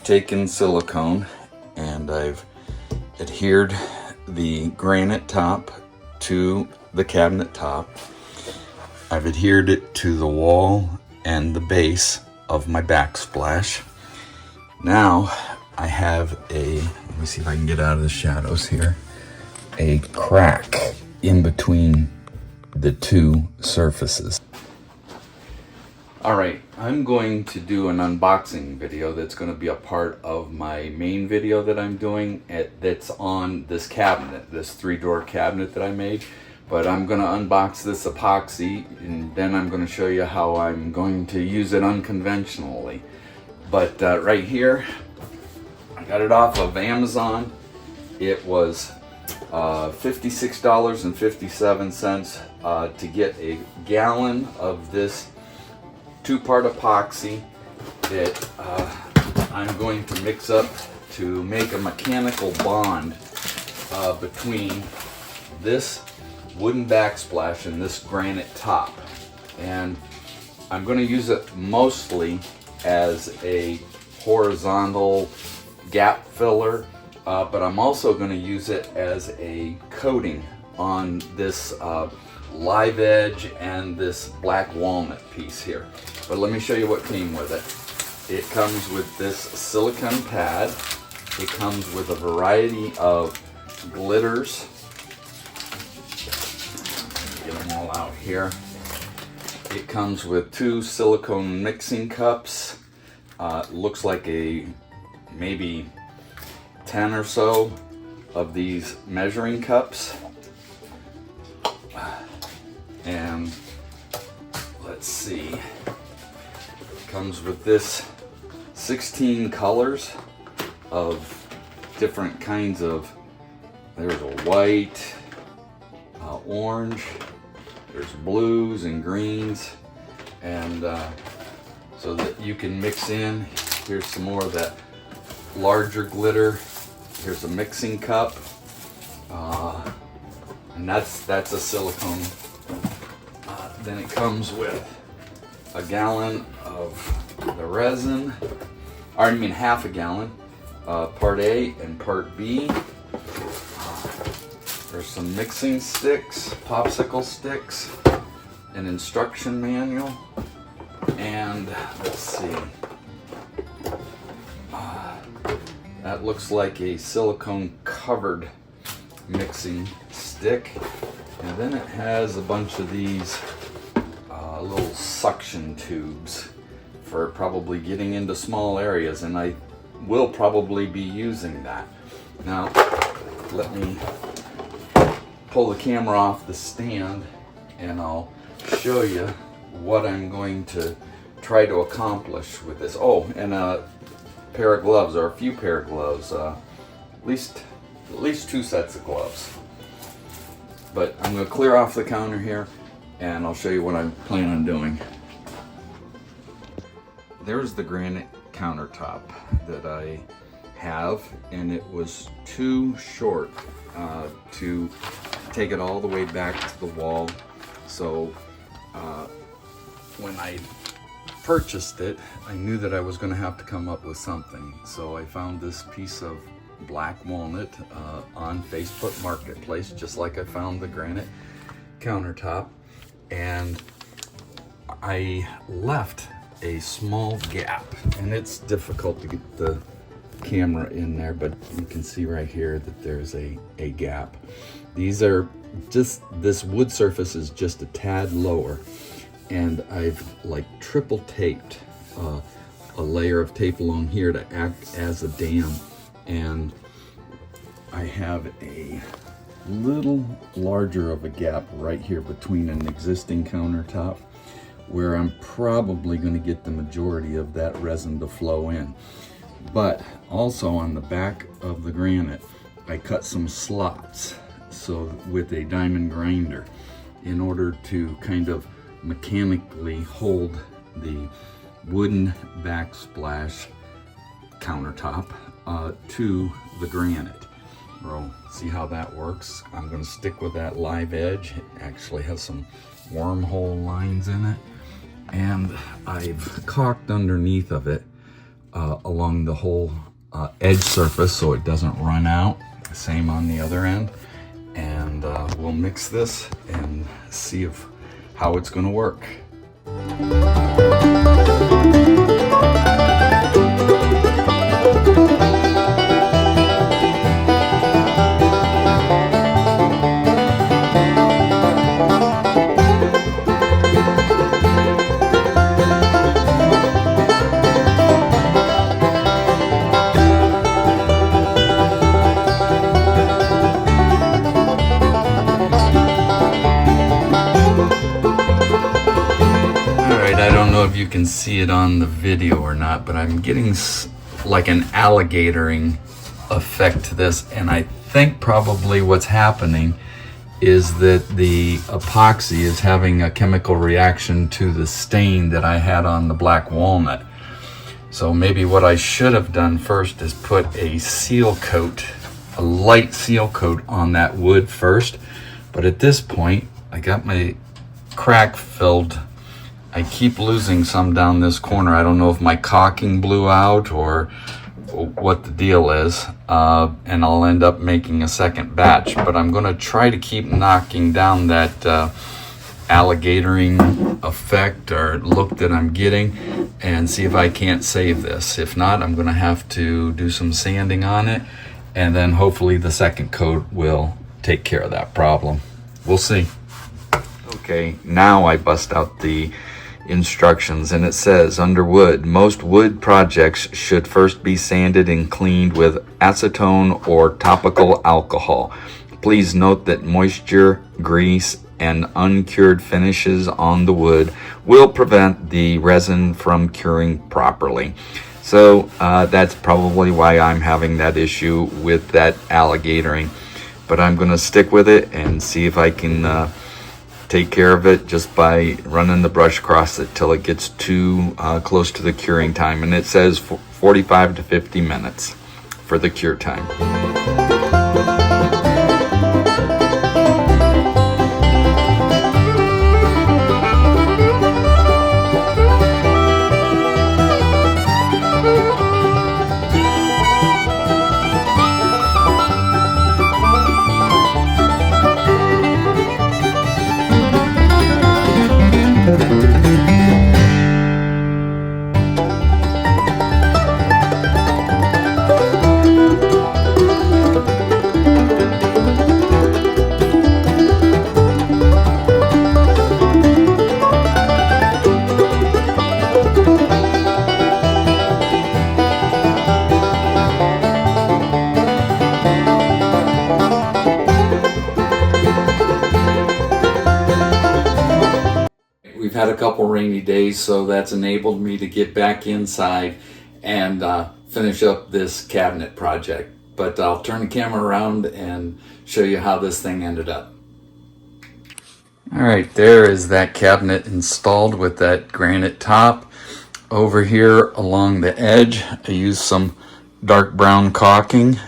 taken silicone and I've adhered the granite top to the cabinet top. I've adhered it to the wall and the base of my backsplash. Now I have let me see if I can get out of the shadows here, a crack in between the two surfaces. Alright, I'm going to do an unboxing video that's going to be a part of my main video that I'm doing that's on this cabinet, this 3-drawer cabinet that I made. But I'm going to unbox this epoxy and then I'm going to show you how I'm going to use it unconventionally. But right here, I got it off of Amazon. It was $56.57 to get a gallon of this 2-part epoxy that I'm going to mix up to make a mechanical bond between this wooden backsplash and this granite top. And I'm going to use it mostly as a horizontal gap filler, but I'm also going to use it as a coating on this live edge and this black walnut piece here. But let me show you what came with it. It comes with this silicone pad. It comes with a variety of glitters. Get them all out here. It comes with 2 silicone mixing cups. Looks like maybe 10 or so of these measuring cups. And let's see, it comes with this 16 colors of different kinds of, there's a white, orange, there's blues and greens, and so that you can mix in. Here's some more of that larger glitter. Here's a mixing cup, and that's a silicone. Then it comes with a gallon of the resin, or I mean half a gallon, part A and part B. There's some mixing sticks, popsicle sticks, an instruction manual, and let's see, that looks like a silicone covered mixing stick. And then it has a bunch of these little suction tubes for probably getting into small areas, and I will probably be using that. Now, let me pull the camera off the stand and I'll show you what I'm going to try to accomplish with this. Oh, and a pair of gloves, or a few pair of gloves, at least 2 sets of gloves. But I'm going to clear off the counter here and I'll show you what I plan on doing. There's the granite countertop that I have, and it was too short to take it all the way back to the wall. So when I purchased it, I knew that I was going to have to come up with something. So I found this piece of black walnut on Facebook Marketplace, just like I found the granite countertop, and I left a small gap, and it's difficult to get the camera in there, but you can see right here that there's a gap. These are just, this wood surface is just a tad lower, and I've like triple taped a layer of tape along here to act as a dam. And I have a little larger of a gap right here between an existing countertop, where I'm probably going to get the majority of that resin to flow in. But also on the back of the granite, I cut some slots with a diamond grinder in order to kind of mechanically hold the wooden backsplash countertop to the granite. We'll see how that works. I'm going to stick with that live edge. It actually has some wormhole lines in it, and I've caulked underneath of it along the whole edge surface so it doesn't run out. Same on the other end. And we'll mix this and see how it's going to work. If you can see it on the video or not, but I'm getting like an alligatoring effect to this, and I think probably what's happening is that the epoxy is having a chemical reaction to the stain that I had on the black walnut. So maybe what I should have done first is put a seal coat, a light seal coat on that wood first, but at this point I got my crack filled. I keep losing some down this corner. I don't know if my caulking blew out or what the deal is, and I'll end up making a second batch, but I'm gonna try to keep knocking down that alligatoring effect or look that I'm getting and see if I can't save this. If not, I'm gonna have to do some sanding on it, and then hopefully the second coat will take care of that problem. We'll see. Okay, now I bust out the instructions, and it says under wood, most wood projects should first be sanded and cleaned with acetone or topical alcohol. Please note that moisture, grease, and uncured finishes on the wood will prevent the resin from curing properly. So that's probably why I'm having that issue with that alligatoring, but I'm going to stick with it and see if I can take care of it just by running the brush across it till it gets too close to the curing time. And it says 45 to 50 minutes for the cure time. We've had a couple rainy days, so that's enabled me to get back inside and finish up this cabinet project. But I'll turn the camera around and show you how this thing ended up. All right, there is that cabinet installed with that granite top. Over here along the edge, I used some dark brown caulking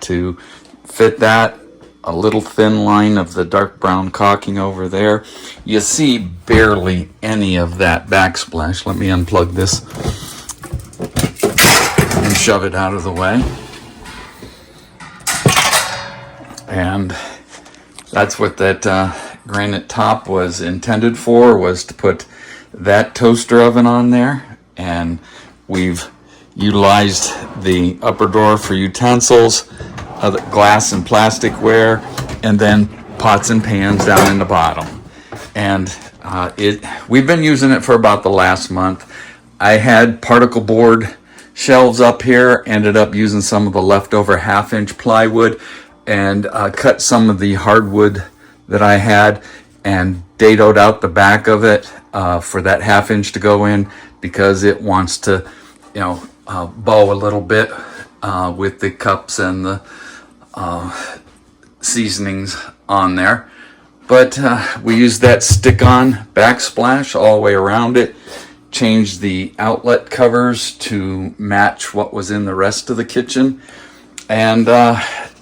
to fit that. A little thin line of the dark brown caulking over there. You see barely any of that backsplash. Let me unplug this and shove it out of the way. And that's what that granite top was intended for, was to put that toaster oven on there. And we've utilized the upper drawer for utensils, glass and plasticware, and then pots and pans down in the bottom. And we've been using it for about the last month. I had particle board shelves up here, ended up using some of the leftover 1/2-inch plywood and cut some of the hardwood that I had and dadoed out the back of it for that 1/2 inch to go in, because it wants to, bow a little bit with the cups and the seasonings on there. But we used that stick-on backsplash all the way around it, changed the outlet covers to match what was in the rest of the kitchen, and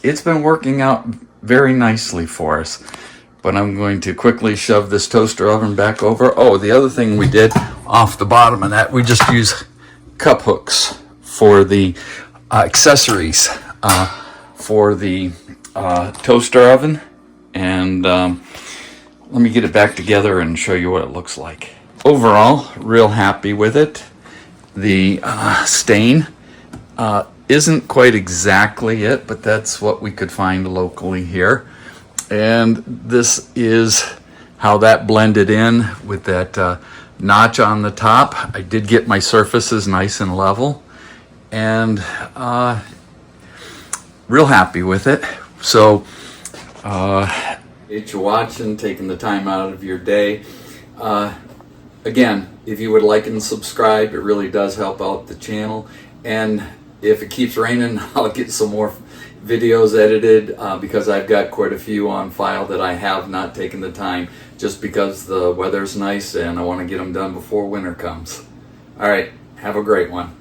it's been working out very nicely for us. But I'm going to quickly shove this toaster oven back over. Oh, the other thing we did off the bottom of that, we just use cup hooks for the accessories for the toaster oven, and let me get it back together and show you what it looks like. Overall, real happy with it. The stain isn't quite exactly it, but that's what we could find locally here. And this is how that blended in with that notch on the top. I did get my surfaces nice and level, and real happy with it. So appreciate you watching, taking the time out of your day. Again, if you would like and subscribe, it really does help out the channel. And if it keeps raining, I'll get some more videos edited because I've got quite a few on file that I have not taken the time, just because the weather's nice and I want to get them done before winter comes. All right, have a great one.